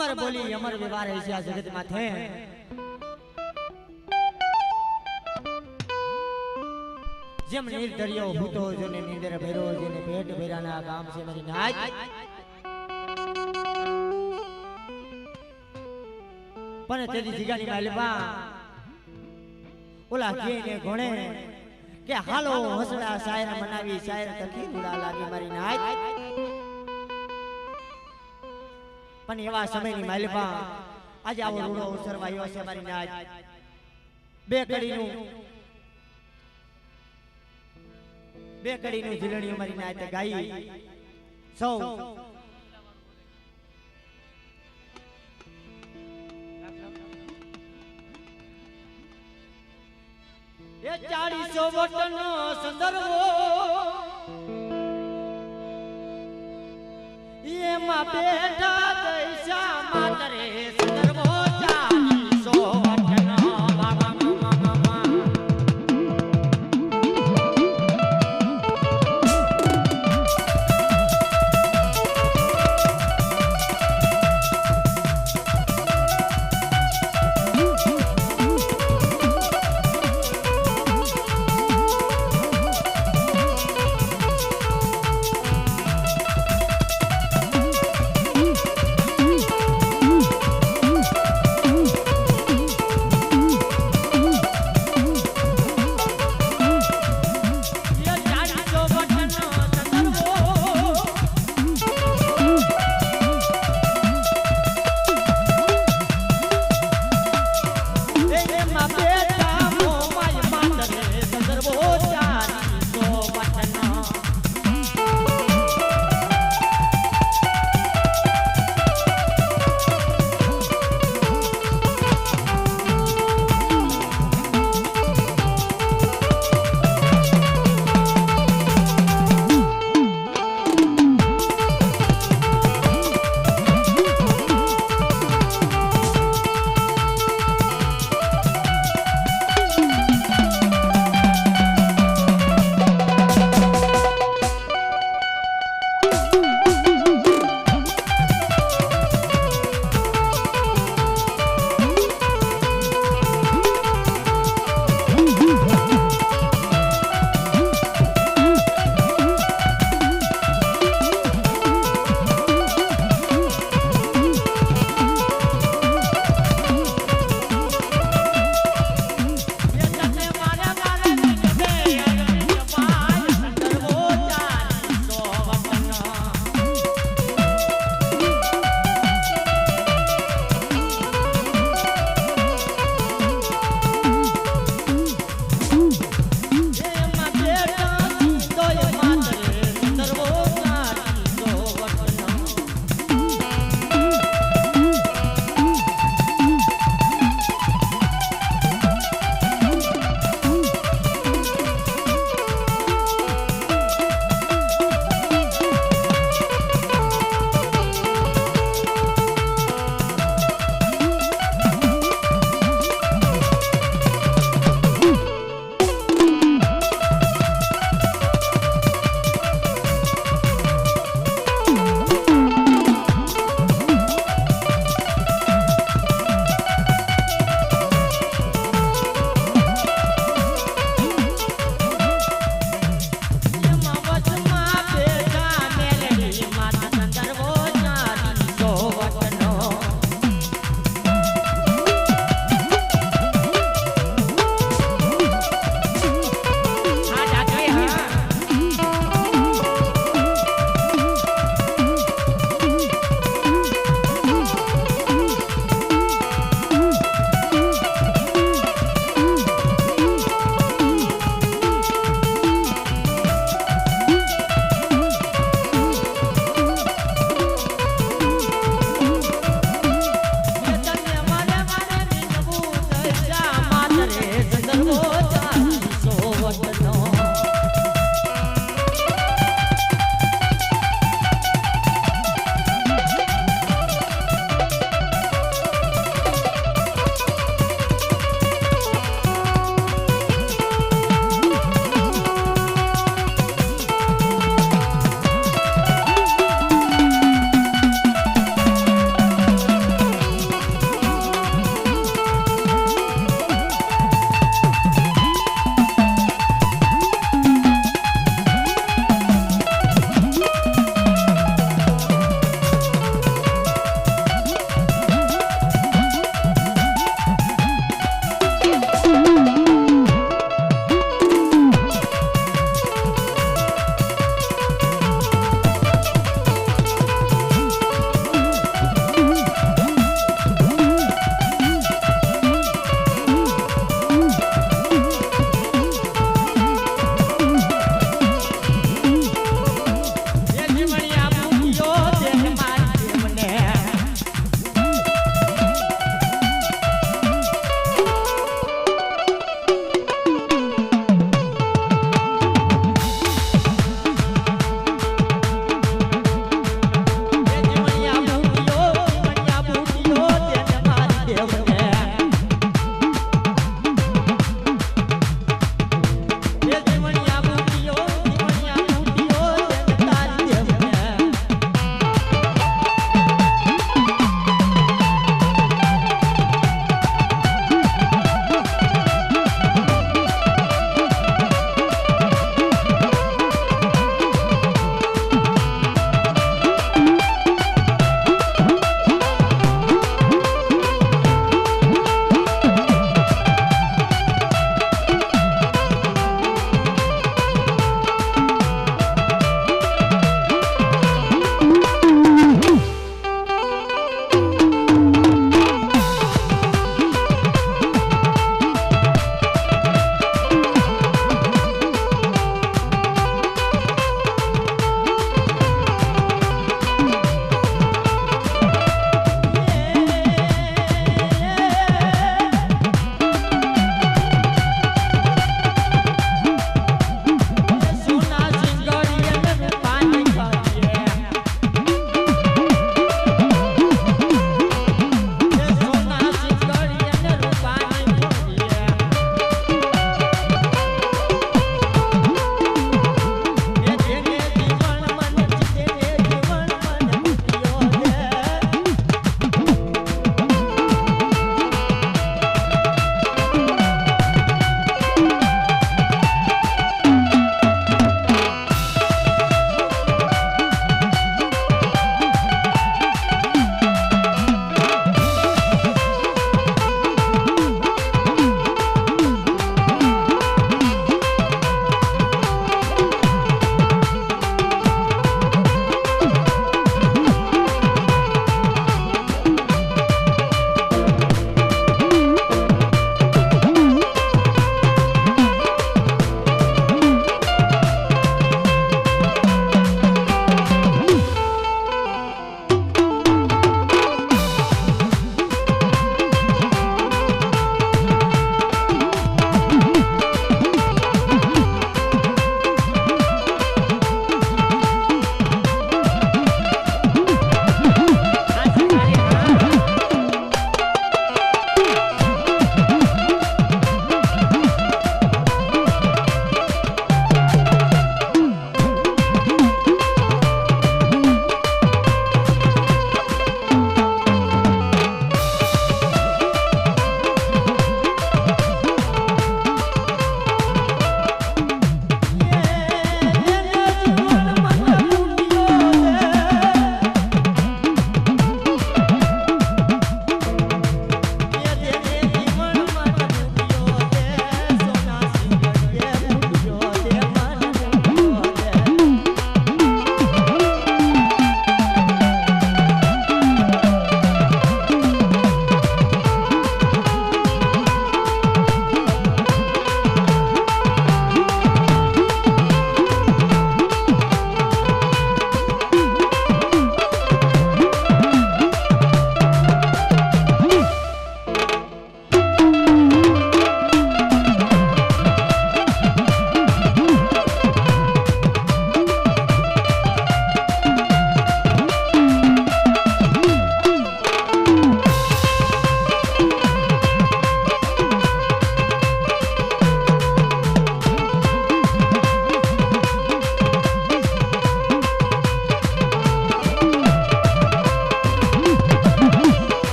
अमर बोली अमर व्यवहार ऐसा जगत में थे जेम नीर दरियो भूतो जोने नींदर भेरो जेने पेट भेराना काम से मेरी नाच पण तेरी जिगानी मालबा ओला के ने घोणे के हालो हसड़ा शायर मनावी शायर तकी गुड़ा लागी मारी नाच पण एवा समयनी मालबा आज आवो रूडो अवसर वायो છે મારી નાચ બે કડીનું ઝીલણીઓ મારી નાચ ગાઈ સૌ એ 400 વટનો સંદર્ભો એમાં બેઠા દૈસા માતરે સંદર્ભો 400 વટનો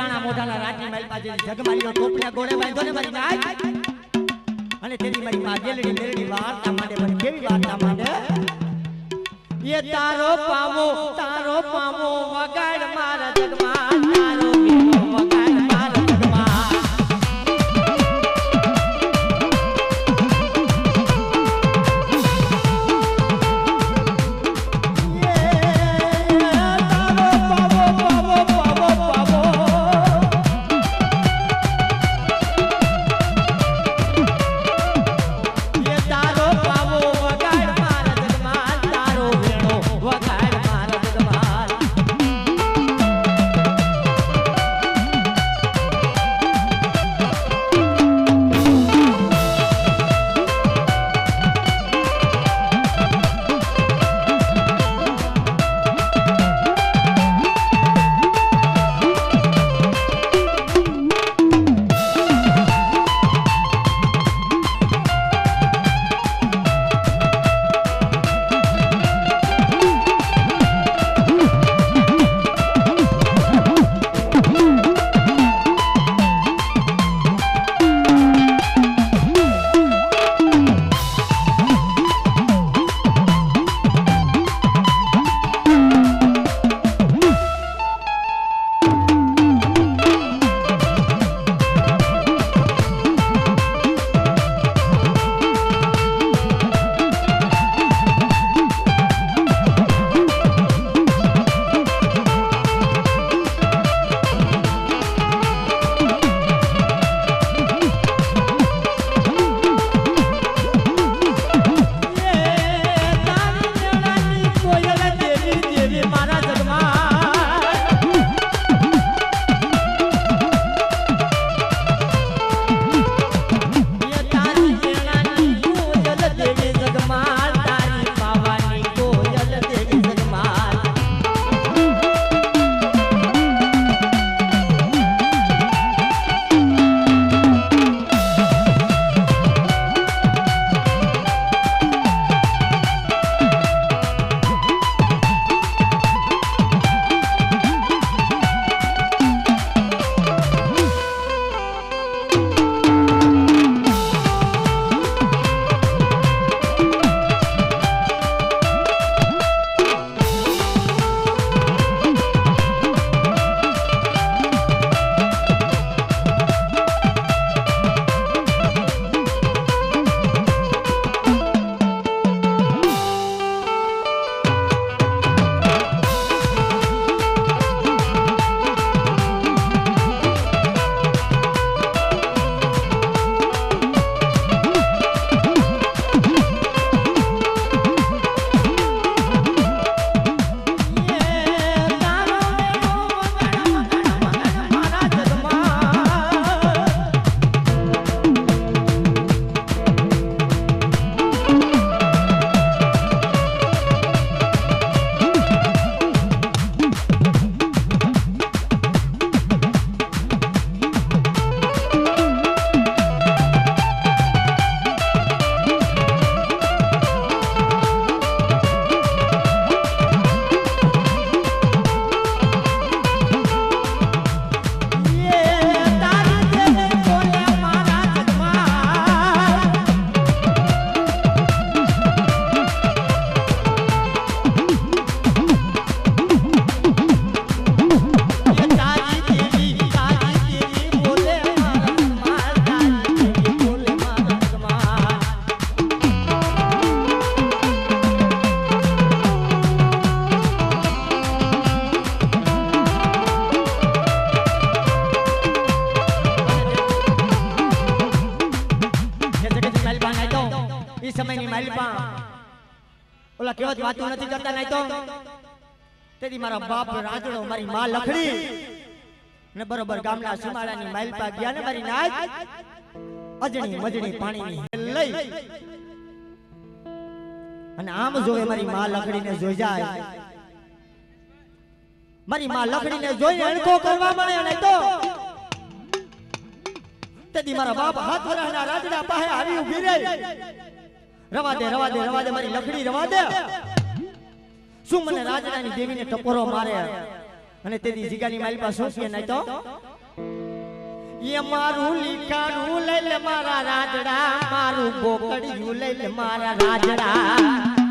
ટાણા મોઢાના રાતની મારી પાસે જગમારીઓ ટોપલા ગોળે બાંધો ને મારી નાય અને તેની મારી માં ગેલડી મેલડી વાર્તા માંડે પણ કેવી વાર્તા માંડે એ તારો પાવો વગાડ મારા જગમાં તારો વીણો વગાડ મારા જગમાં ઓલા કેવત વાતો નથી કરતા નહીં તો તેદી મારા બાપ રાજડો મારી માં લખડી ને બરોબર ગામના સુમાળાની માઈલ પા ગયા ને મારી નાચ અજણી મજણી પાણીની લઈ અને આમ જોવે મારી માં લખડીને જોઈ જાય મારી માં લખડીને જોઈને અણકો કરવા મળે નહીં તો તેદી મારા બાપ હાથ વરાના રાજડા પાસે આવી ઊભી રહી રવા દે મારી લખડી રવા દે શું મને રાજડાની દેવીને ટપોરો મારે અને તેદી જીગાની મારી પાસે શું કે નહીં તો એ મારું લીખાનું લઈ લે મારા રાજડા મારું બોકડિયું લઈ લે મારા રાજડા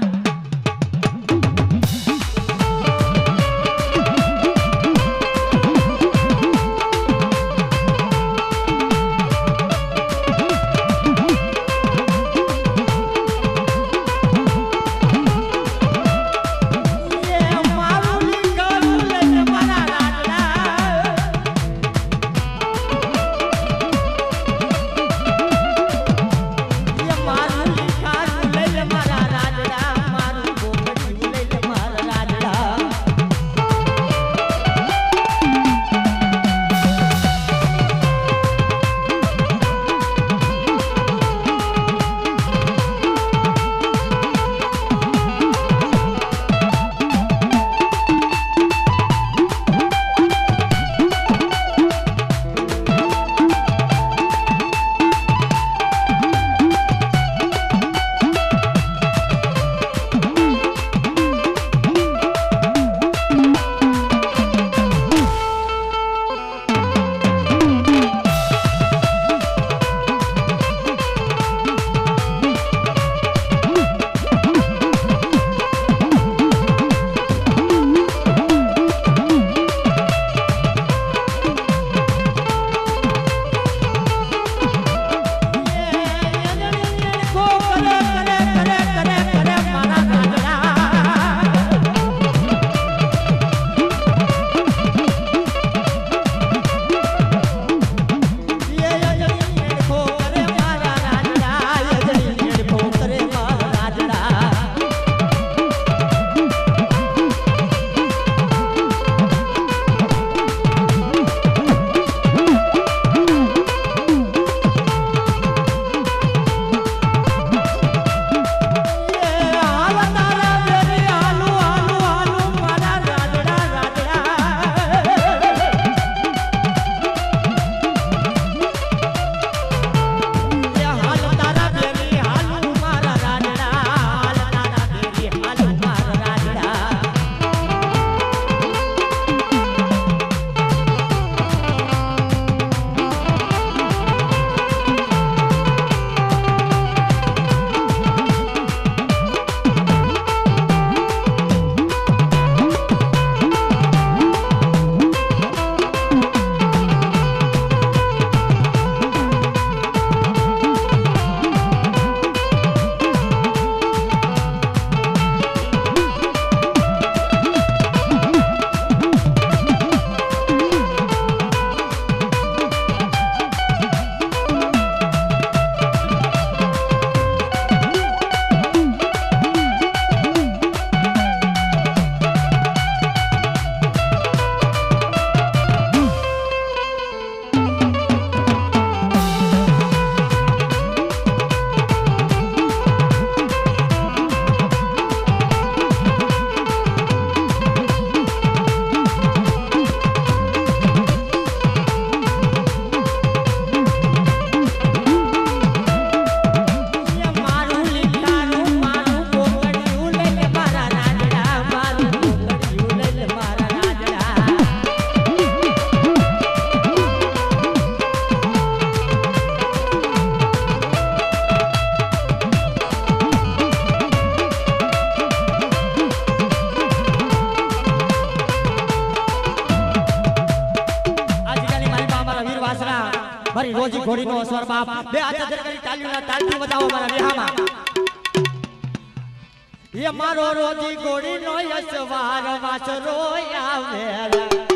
મારી રોજી ઘોડીનો અસર બાપ બે હાથ જર કરી તાલીઓના તાલથી બજાવો મારા વિહામાં એ મારો રોજી ઘોડીનો યશવાર વાસરો આવે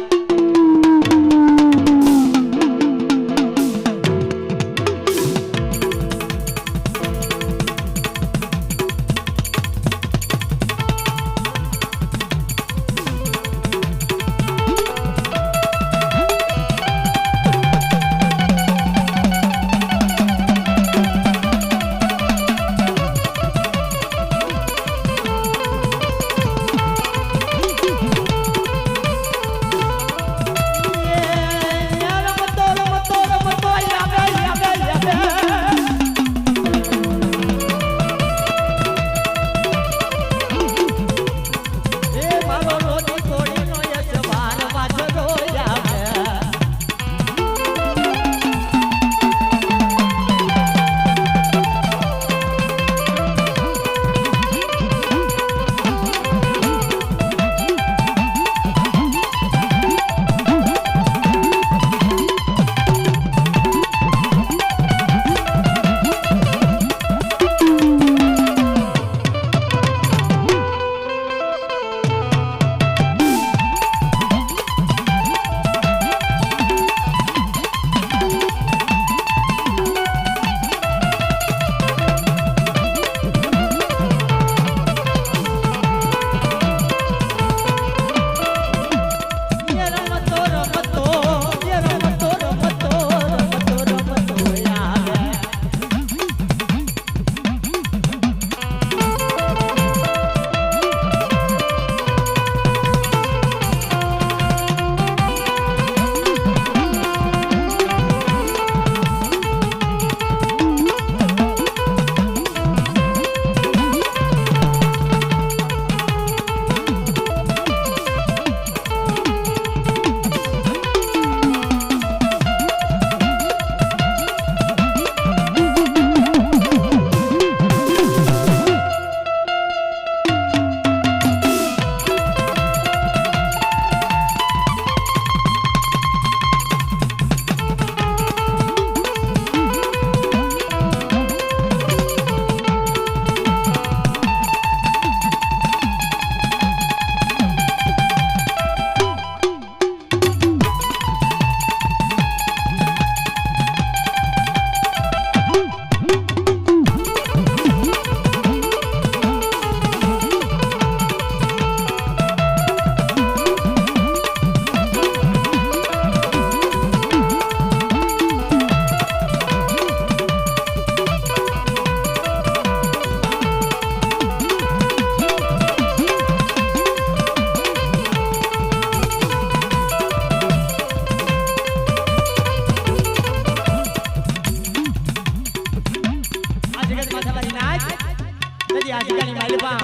આ જગ્યાની માલિપા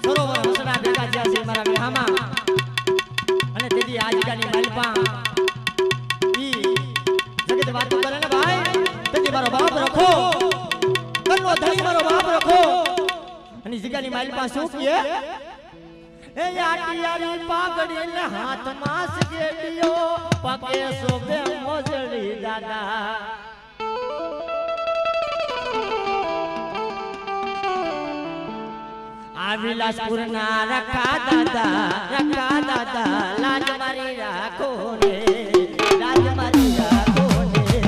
સરોવર હસડા ભેગા થયા છે મારા વિહામાં અને તેથી આ જગ્યાની માલિપા ઈ જગત વાતો કરે ને ભાઈ તેથી મારો બાપ રખો કન્નો ધણી મારો બાપ રખો અને જગ્યાની માલિપા શું કહે એ આટિયારી પાઘડી ને હાથમાં સગેડિયો પગે શોભે મોજડી દાદા આ વિલાસપુર ના રખા દાદા લાજ મારી રાખો રે લાજ મારી રાખો રે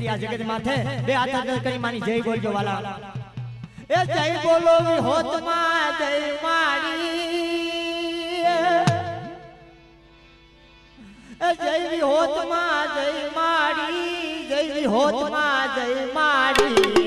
આ જગત માથે બે હાથ કરી માની જય બોલજો વાલા એ જય બોલો વિહોત માં જય માડી એ જય વિહોત માં જય માડી જય વિહોત માં જય માડી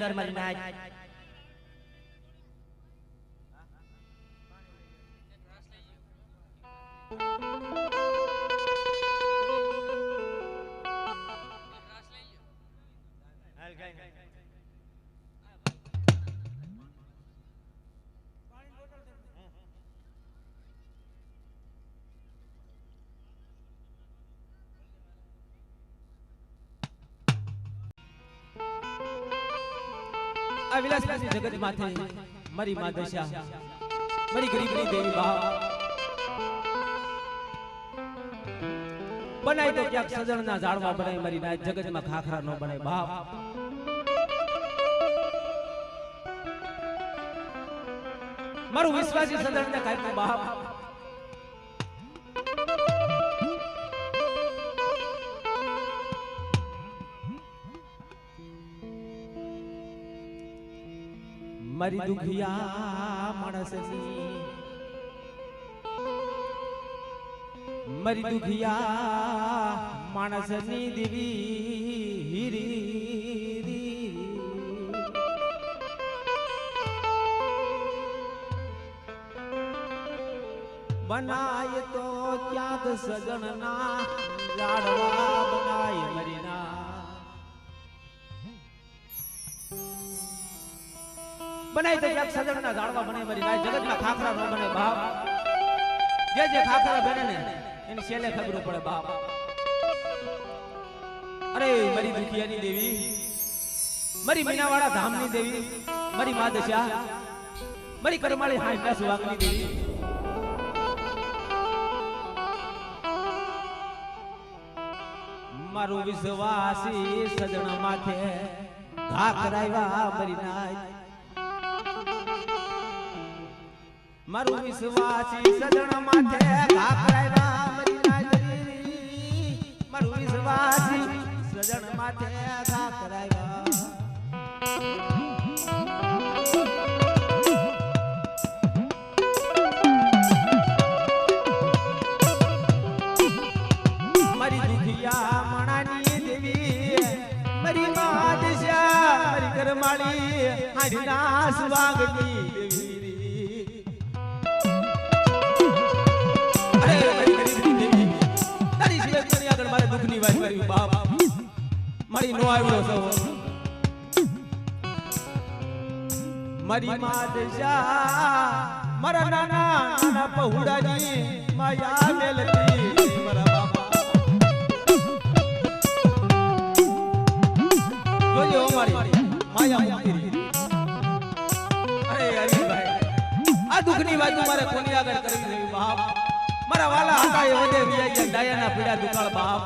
નજર મારી નાખ આ વિલાસની જગત માથે મારી માં દશા મારી ગરીબની દેવી બાપ બનાય તો ક્યાંક સજણના ઝાડવા બનાય મારી ના જગતમાં ખાખરા ન બને બાપ મારું વિશ્વાસી સજણને કાંઈ બાપ મારી દુખિયા માણસની મારી દુખિયા માણસની દેવી બનાય તો ક્યાંક સજણના ઝાડવા બનાય મરીના બનાય તો ક્યાંક સજણના ઝાડવા બને મારી ના જગતમાં ખાખરા ન બને બાપ જે ખાખરા બને ને એની છેલ્લે ખબર પડે બાપ અરે મારી દુખિયાની દેવી મારી મીનાવાળા ધામની દેવી મારી મા દશા મારી કરમાળી હાંસના સુવાગની દેવી મારું વિશ્વાસી સજણ માથે ઘા કરાવ્યા મારી નાય મારું વિશ્વાસી સજણ માથે ઘા કરાવ્યા મારી નાય મારું વિશ્વાસી સજણ માથે ઘા કરાવ્યા મારી દુખિયા મણાની દેવી મારી મા દશા મારી કરમાળી હાડીના સુવાગની દેવી અરે મારી ગરીબની દેવી તારી સિવાય કોની આગળ મારે દુઃખની વાત કરવી બાપ મારી નો આવ્યો સૌ મારી મા દશા મારા નાના પહુડાની માયા મેલતી મારા બાપા જોજો મારી માયા મુક્તિ અરે હરીભાઈ આ દુઃખની વાત મારે કોની આગળ કરવી જોઈએ બાપ મારા વાલા હતા એ વધે વિયા ડાયાના પીડા દુકાળ બાપ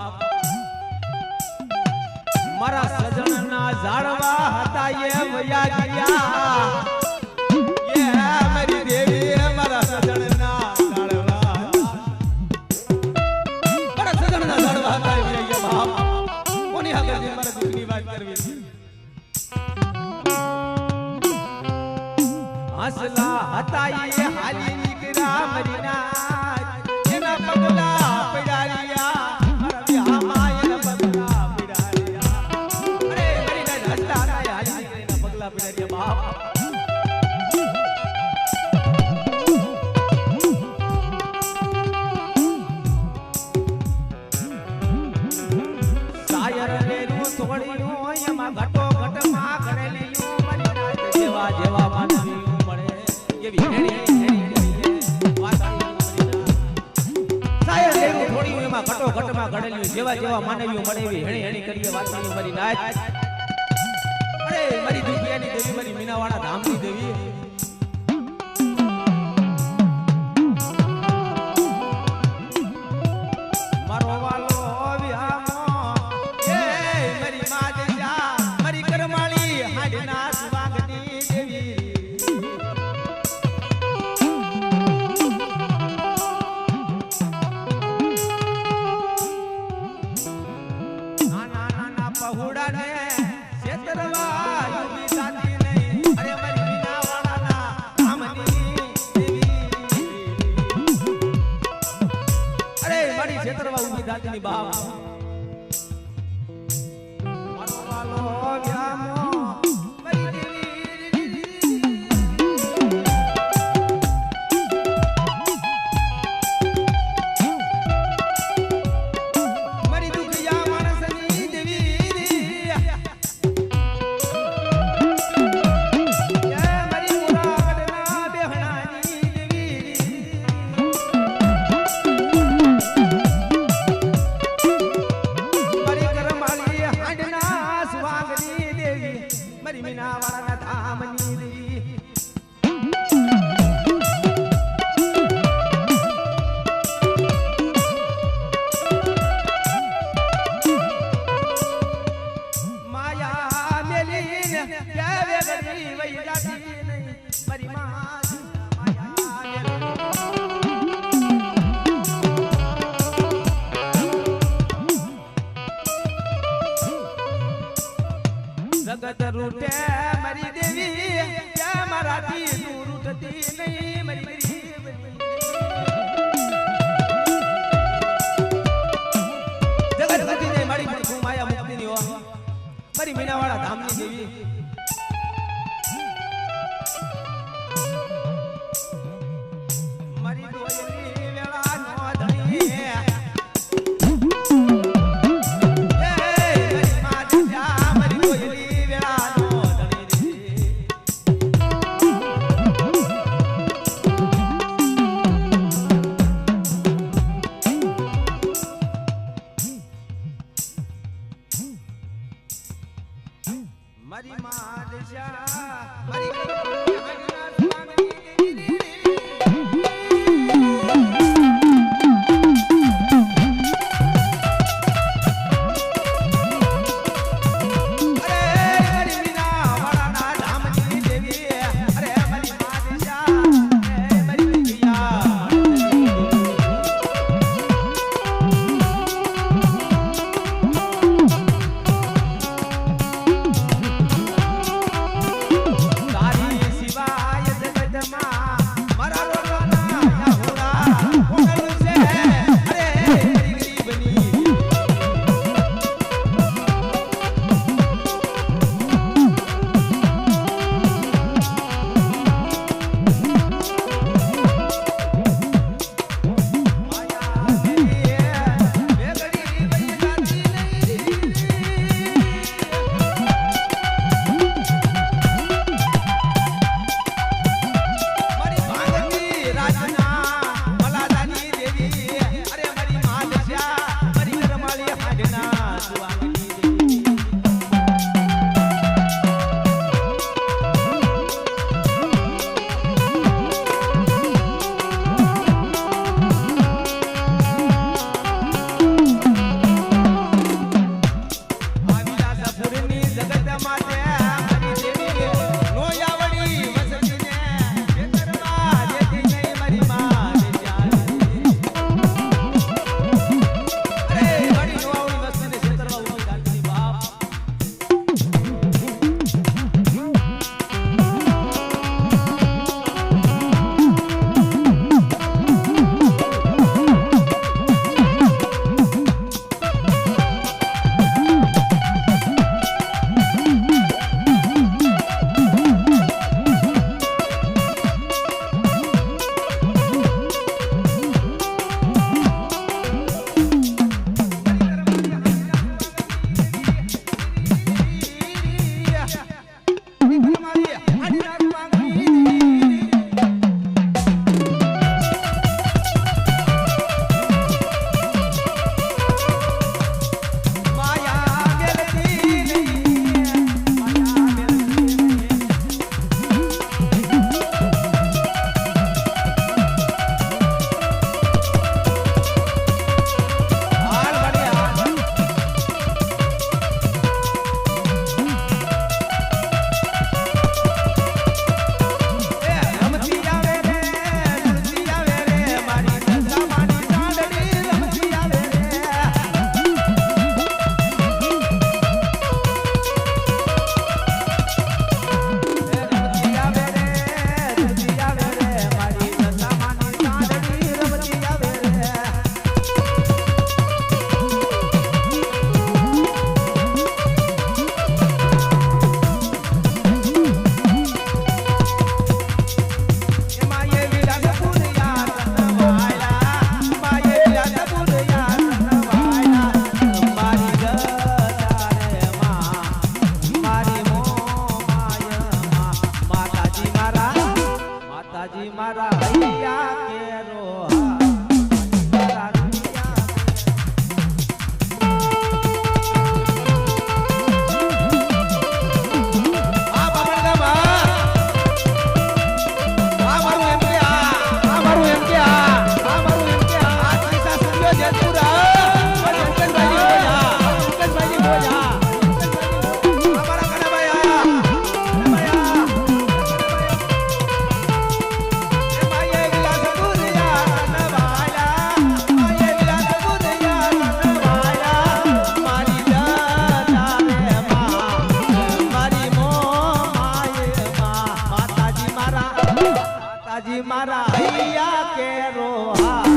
મારા સજણના ઝાડવા હતા એ વયા ગયા એ મારી દેવી મારા સજણના ઝાડવા મારા સજણના ઝાડવા હતા એ વયા ગયા બાપ કોની આગળ મારા દુઃખની વાત કરવી હસલા હતા એ હાલી નીકળ્યા મરીના એના પગલા પડારિયા મારા વિહામાં એના પગલા પડારિયા અરે મરીના હસતા હતા હાલી નીકળ્યા પગલા પડારિયા બાપ સાયર લેરું થોડીયું એમાં ઘટો ઘટમાં કરેલીયું મરીના જેવા જેવા માનવી એવી સાયર લેવું થોડી એમાં ઘટો ઘટમાં ઘડેલું જેવા જેવા માનવીઓ મળે એવી હેણી હેણી કરીએ વાતની મારી નાચ અરે મારી દુખિયાની દેવી મારી મીનાવાળા ધામની દેવી મારો વાલો વિહામો એ મારી મા દશા મારી કરમાળી હાડના સુવાગની દેવી પહુડાને છેતરવા યુવી સાથી નહીં અરે મારી મીનાવાળા તારાથી તું રૂઠતી નહીં મારી ગરીબની જગત ગતિ ને મારી પ્રભુ માયા મુક્તિની હો મારી મીનાવાળા ધામની દેવી મારી દોયલી વેળા નો ધણી મારી માદશા મારી માતાજી મારા હૈયા કેરો હા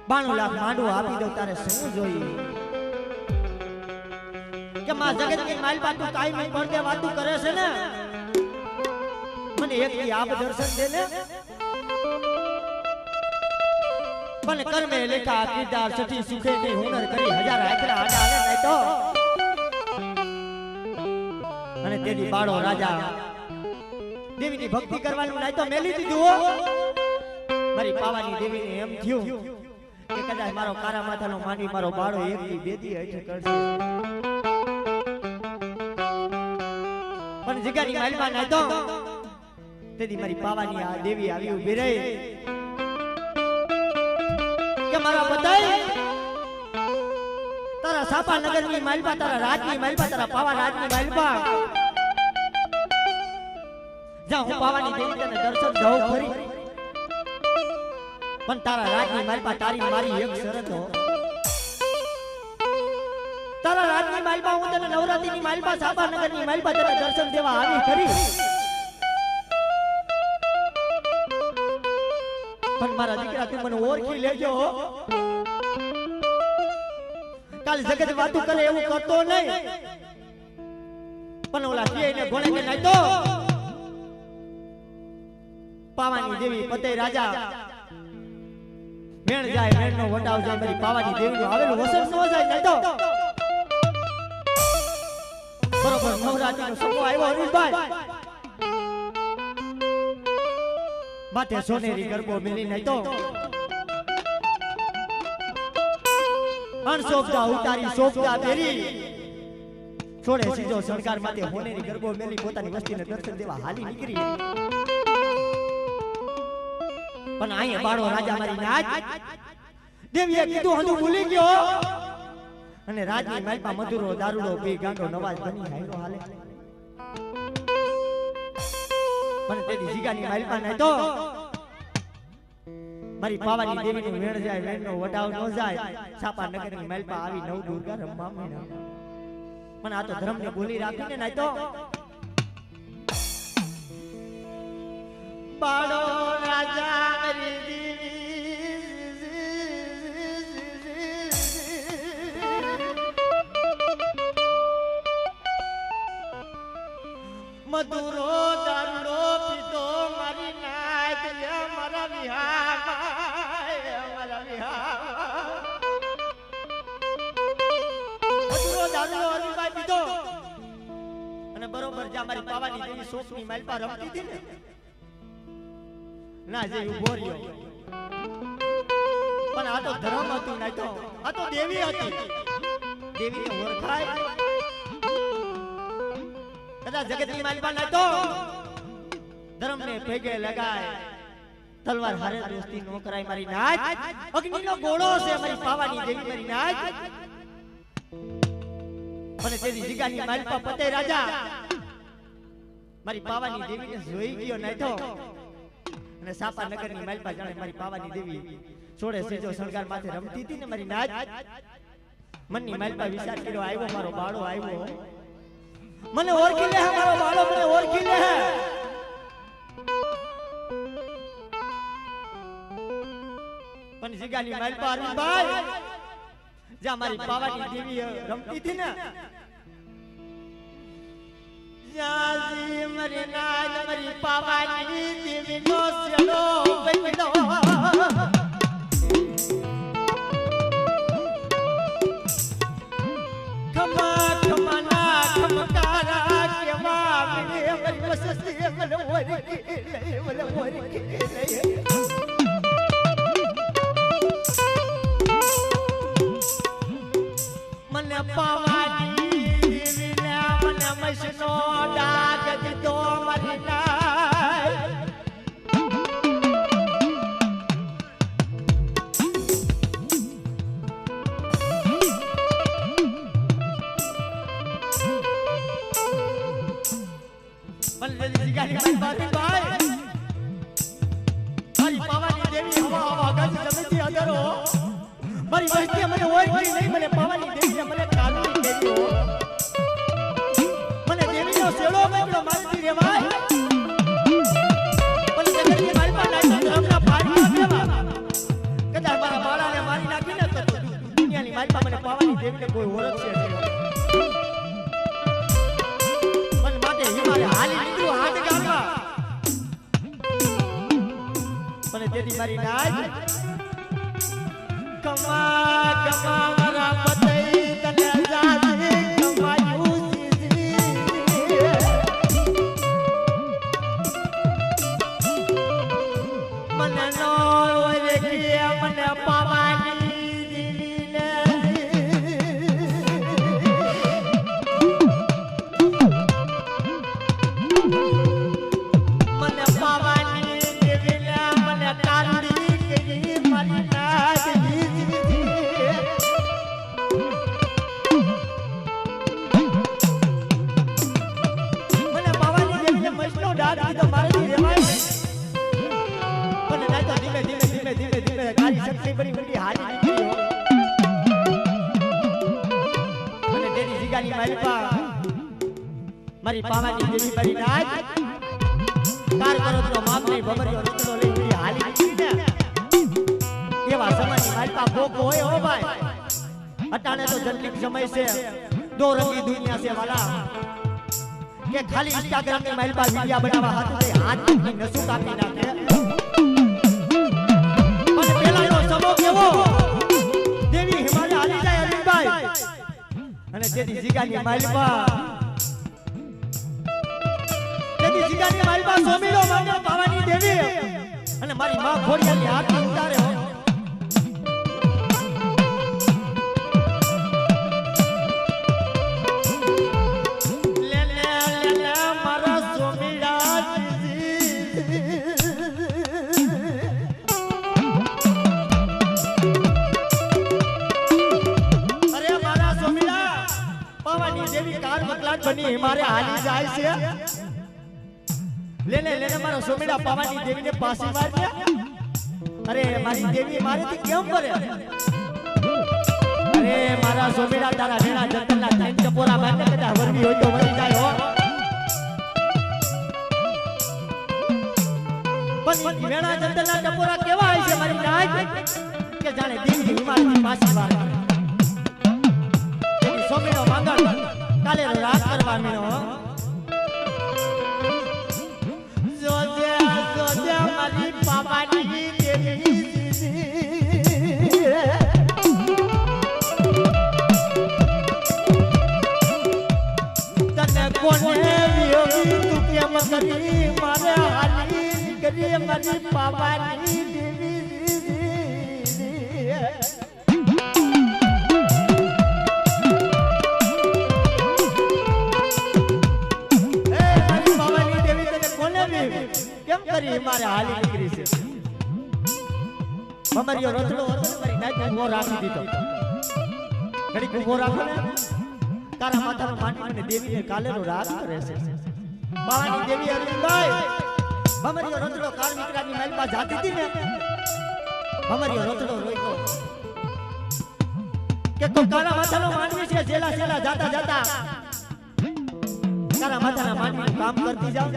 બાણું લાખ માંડવો આપી દઉં તારે શું જોઈએ કે માં જગતની માલપા તું કાયમી પડદે વાતું કરે છે ને મને એક દી આપ દર્શન દે ને પણ કર્મે લેખા કીધા સતી સુખે ની હુનર કરી હજાર આખરા આડા આવે નહીં તો અને તેની બાળો રાજા દેવીની ભક્તિ કરવાનું નહીં તો મેલી દીધું હો મારી પાવાની દેવીને એમ થયું કે કદાચ મારો કારા માથાનો માંડી મારો બાળો એક દી બે દી હેઠે કરશે પણ જગાની માલમાં નહીં તો તેથી મારી પાવાની આ દેવી આવી ઊભી રહી કે મારા બધાય તારા સાપા નગરની માલપા તારા રાજની માલપા તારા પાવા રાજની માલપા જા હું પાવાની દેવી તને દર્શન દઉં ખરી પણ તારા રાજની માલપા તારી મારી એક શરત હો તારા રાજની માલપા હું તને નવરાત્રીની માલપા સાપા નગરની માલપા તને દર્શન દેવા આવી ખરી પણ મારા દીકરા તું મને ઓળખી લેજો કાલ જગત વાતું કરે એવું કરતો નહીં પણ ઓલા કે ગોળે કે નહીં તો પાવાની દેવી પતે રાજા મેણ જાય મેણ નો વટાવ જાય મારી પાવાની દેવી નું આવેલું વસન નો જાય નહીં તો બરોબર નવરાત્રી નો સમો આવ્યો હરીશભાઈ માથે સોનેરી ગરબો મેલી નહીં તો અણશોભતા ઉતારી શોભતા પહેરી છોડે સીધો સરકાર માથે હોનેરી ગરબો મેલી પોતાની વસ્તીને દર્શન દેવા હાલી નીકળી પણ અહીંયા બાળો રાજા મારી નાચ દેવીએ કીધું હજુ ભૂલી ગયો અને રાજની માલપા મધુરો દારૂડો પી ગાંડો નવાજ બની હાયરો હાલે પણ તેની જીગાની માલપા નહીં તો મારી પાવાની દેવીનું વેણ જાય વેણનો વડાવ ન જાય સાપા નગરની માલપા આવી નવ દુર્ગા રમવા મીના પણ આ તો ધર્મને ભૂલી રાખીને નહીં તો બાળો રાજા મારી મધુરો દારૂડો પીધો મારી નાચ લે મારા વિહાર મધુરો દારૂડો હરીભાઈ પીધો અને બરોબર જ્યાં મારી પાવાની દેવી શોકની માલપા રમતી હતી ને ના જે ઉભો રહ્યો પણ આ તો ધર્મ હતું નહીં તો આ તો દેવી હતી દેવીને ઓળખાય કદાચ જગતની માલપા નહીં તો ધર્મને ભેગે લગાય તલવાર હારે દોસ્તી નો કરાય મારી નાચ અગ્નિનો ગોળો છે મારી પાવાની દેવી મારી નાચ અને તેની જીગાની માલપા પતે રાજા મારી પાવાની દેવીને જોઈ ગયો નહીં તો અને સાપા નગરની માલપા જાણે મારી પાવાની દેવી છોડે સીજો શણગાર માથે રમતી હતી ને મારી નાચ મનની માલપા વિચાર કર્યો આવ્યો મારો બાળો આવ્યો મને ઓળખી લે મારો બાળો મને ઓળખી લે પણ જીગાની માલપા અરવિંદભાઈ જ્યાં મારી પાવાની દેવી રમતી હતી ને જાજી મારી નાચ મારી પાવાની દેવી નો સેડો બેડો ખમા ખમા ના ખમકારા કેવા મને મારી વસતી મને ઓળખી મને પાવાની દેવીને મને મસનો ડાક દીધો મારી નાય મને જીગાની મારી ભાઈ મારી પાવાની દેવી હવા હવા ગજ જમીથી અધરો મારી વસ્તી દેવીએ મને ઓળખી નહીં, મને પાવાની દેવીએ મને કાઢી કર્યો. મને દેવીનો શેડો મેળો મારતી રેવાય. પણ જગતની મારી પાસે ધર્મના પાડવા દેવા. કદાચ મારા બાળાને મારી નાખીને તો દુનિયાની મારી પાસે મને પાવાની દેવીને કોઈ ઓળખશે નહીં. પણ માટે હિમાલય હાલી નીકળ્યું હાથ ગામમાં. પણ તેથી મારી નાજ કમા કમા મારા પતઈ તને જાજી કમાયું સીધી. મને નો ઓરે કે મને પાવાની દીવીને મને પાવાની દેવીને મને કાંડી કરી મારી નાજ મને પાવાની દેવીને મસ્તો ડાક દીધો મારી રેવાય. પણ ના તો ધીમે ધીમે ધીમે ધીમે ધીમે કાળી શક્તિ બની બની હારી નીકળી હો. મને તેરી જીગાની મારી મારી પાવાની દેવી મારી નાજ કાર કરો તો માપ નહીં ભમરિયો રતડો લઈ બની હાલી નીકળી ને એવા સમયની મારી પા ભોગ હોય હો ભાઈ. અટાણે તો જલ્દી સમય છે, દો રંગી દુનિયા છે વાલા. કે ખાલી ઇન્સ્ટાગ્રામ ની મારી પા વિડિયો બનાવવા હાથ દે હાથ ની નસું કાપી નાખે. પણ પેલાનો સમો કેવો દેવી હિમાલય હાલી જાય અરવિંદભાઈ. અને તેની જીગાની માલપા તેની જીગાની માલપા સોમીલો માનો પાવાની દેવી અને મારી માં ખોડિયાની હાથ ઉતારે હો. લે લે લે મારા સોમીડા દેવી કાર મકલાટ બની મારે હાલી જાય છે. લેને લેને મારો સોમીડા પાવાની દેવીને પાસી મારજે. અરે મારી દેવી મારેથી કેમ કરે? અરે મારા સોમીડા તારા વેણા જંતરના ત્રણ ટપોરા મારને કદા વરવી હોય તો વરી જાય હો. પણ વેણા જંતરના ટપોરા કેવા હોય છે મારી નાજ કે જાણે દેવી હિમાલયની પાસી મારે. સોમીનો માંગણ કાલે રાત કરવા મેળો. જોજે જોજે મારી પાવાની દેવી તને કોને વિયોગી તું કેમ કરી મારે હાલી કરી મારી પાવાની દેવી. કેમ કરી મારે હાલી નીકળી છે? ભમરિયો રતડો મારી નાચ ઉભો રાખી દીધો. ઘડીક ઉભો રાખો ને તારા માતાનો માંડીને દેવીને કાલેનો રાગ કરે છે. બાવાની દેવી અરવિંદભાઈ ભમરિયો રતડો કાલ નીકળાની મહેલમાં જાતી હતી ને ભમરિયો રતડો રોઈતો કે તો તારા માતાનો માંડવી છે જેલા જેલા જાતા જાતા તારા માતાના માંડવીનું કામ કરતી જાવ.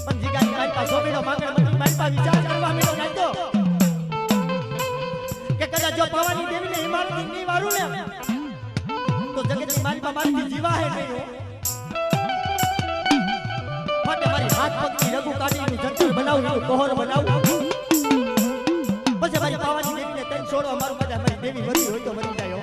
પણ જીગાની મારી પાસે સોમીનો માંગણ મતલબ મારી પાસે વિચાર કરવા મેળો નાખતો કે કદાચ જો પાવાની દેવીને હિમાલયથી નહીં વારું ને તો જગતની મારી પાસે મારી જીવા હે નહીં. માટે મારી હાથ પગની રઘુ કાઢીનું જંતર બનાવું કોહર બનાવું પછી મારી પાવાની દેવીને તન છોડવા મારું બધા મારી દેવી વધી હોય તો વધી જાય.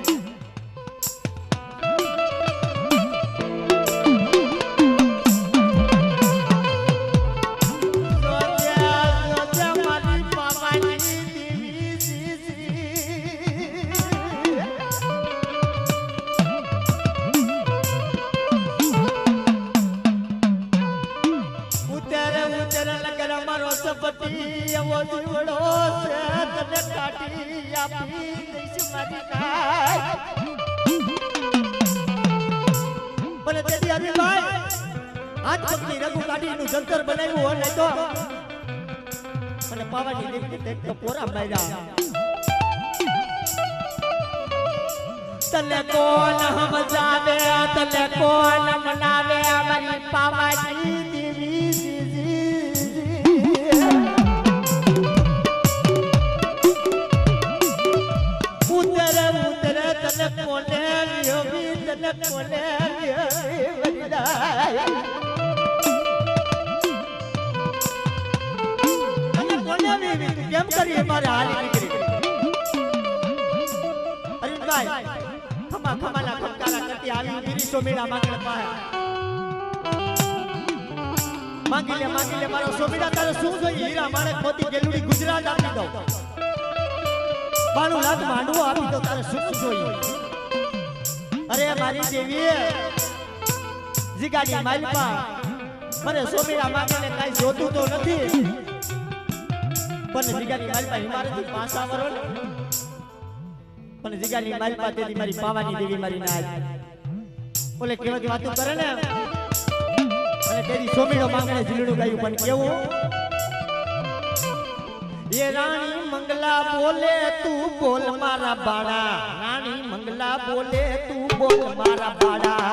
સપટી એવો જીવડો છે તને કાઢી આપી દઈશ મારી નાય. ભલે તેથી અરવિંદભાઈ હાથ પગની રઘુ કાઢીનું જંતર બનાવ્યું હોય ને તો અને પાવાની દેવીને એક તો પોરા માર્યા. તને કોણ સમજાવે તને કોણ મનાવે અમારી પાવાની દેવી ઉતરે ઉતરે તને કોને યોગી તને કોને વરિદાય તને કોને દેવી તું કેમ કરી મારે હાલી નીકળી અરવિંદભાઈ ખમાના ખમકારા કરતી આવી ગીરી સોમીડા માંગી લે મારો સોમીડા તારે શું જોઈએ હીરા માણે ખોતી ગેલુડી ગુજરાત આપી દઉં 92 લાખ માંડવો આપી દઉં તારે શું જોઈએ અરે મારી દેવી જીગાડી માલપા મને સોમીડા માંગીને કાઈ જોતું તો નથી પણ જીગાડી માલપા હિમારથી પાછા વરો ને પણ જીગાની મારી પાસે મારી પાવાની દેવી મારી નાજ ઓલે કેવાથી વાતો કરે ને અને તેરી સોમીડો માંગણે જીલડું ગાયું પણ કેવું એ રાણી મંગલા બોલે તું બોલ મારા બાળા રાણી મંગલા બોલે તું બોલ મારા બાળા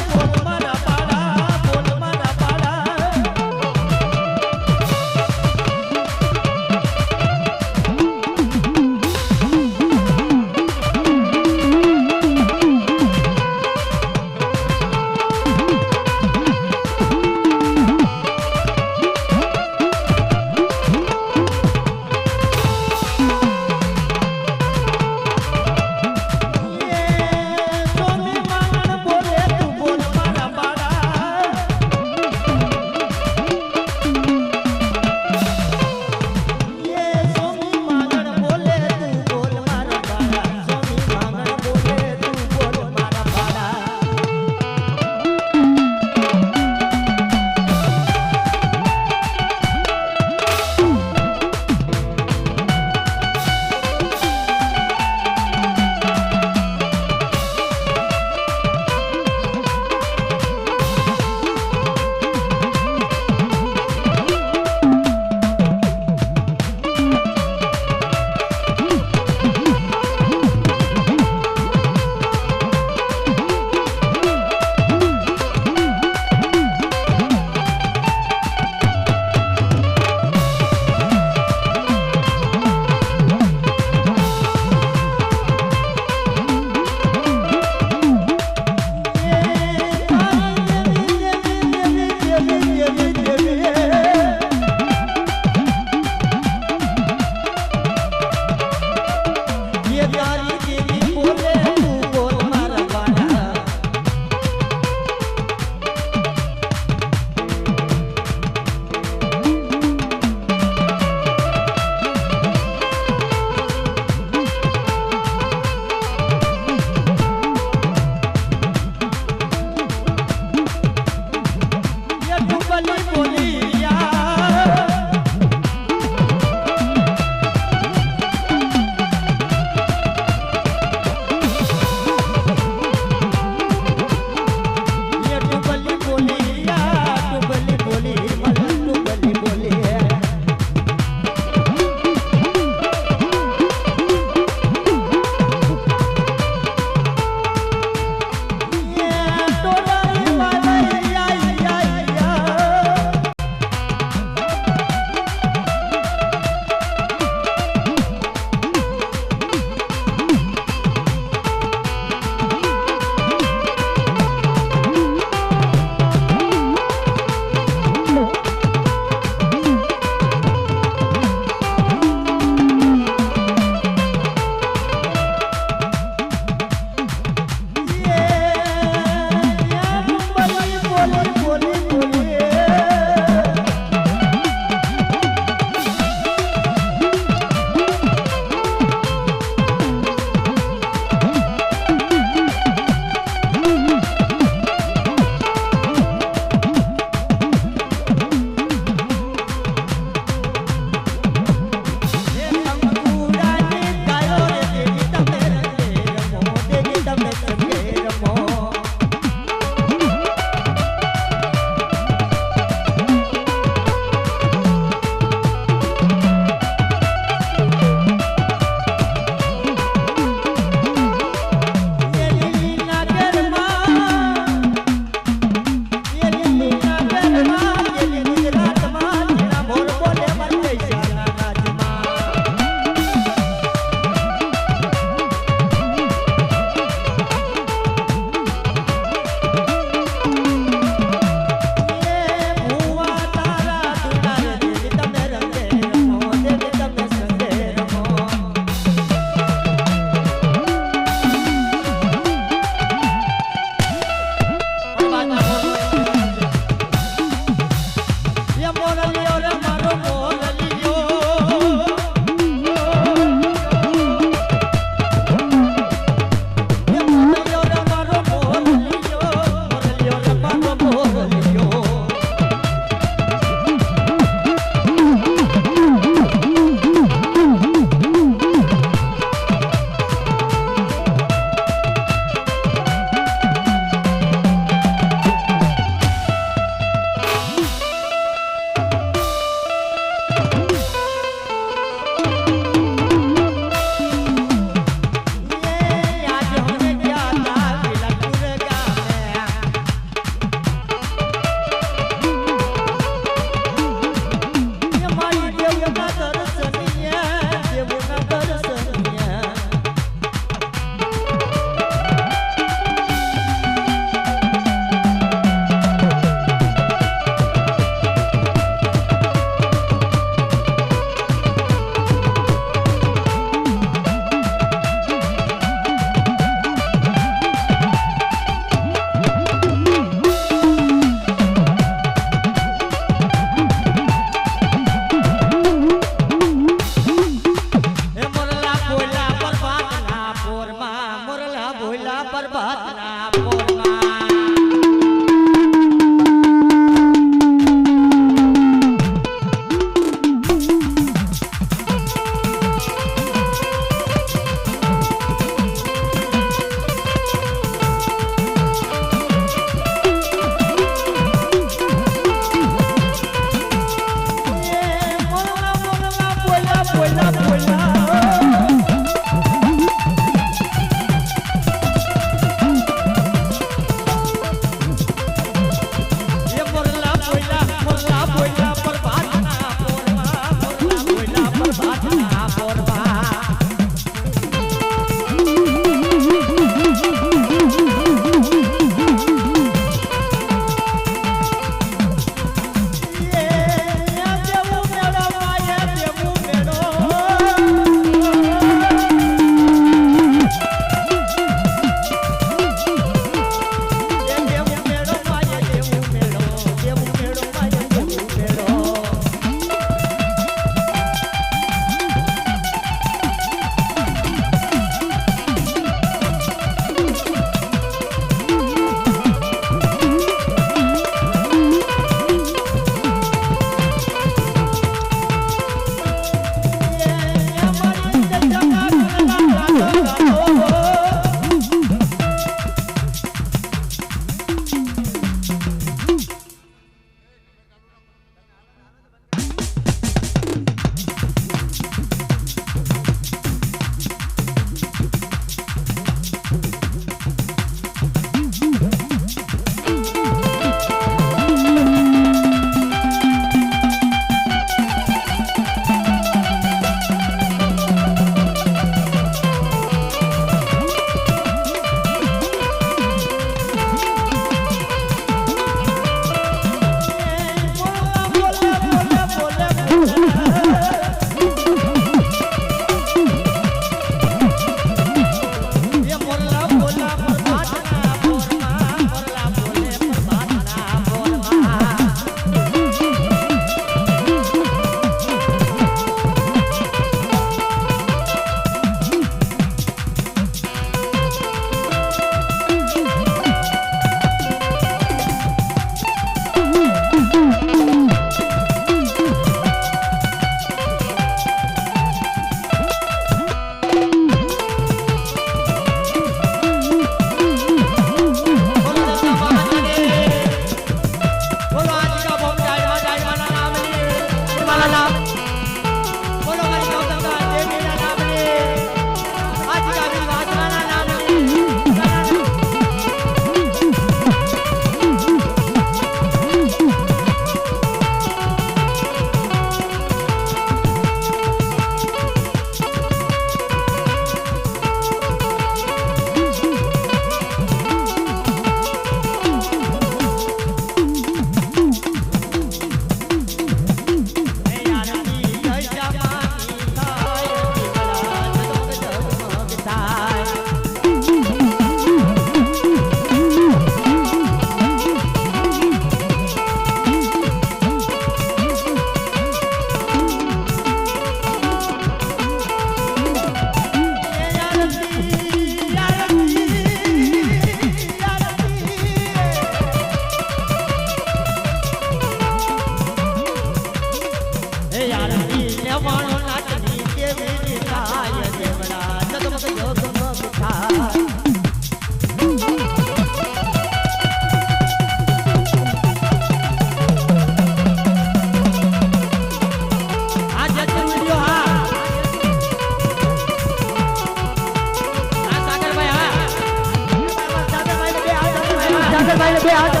બે હાથ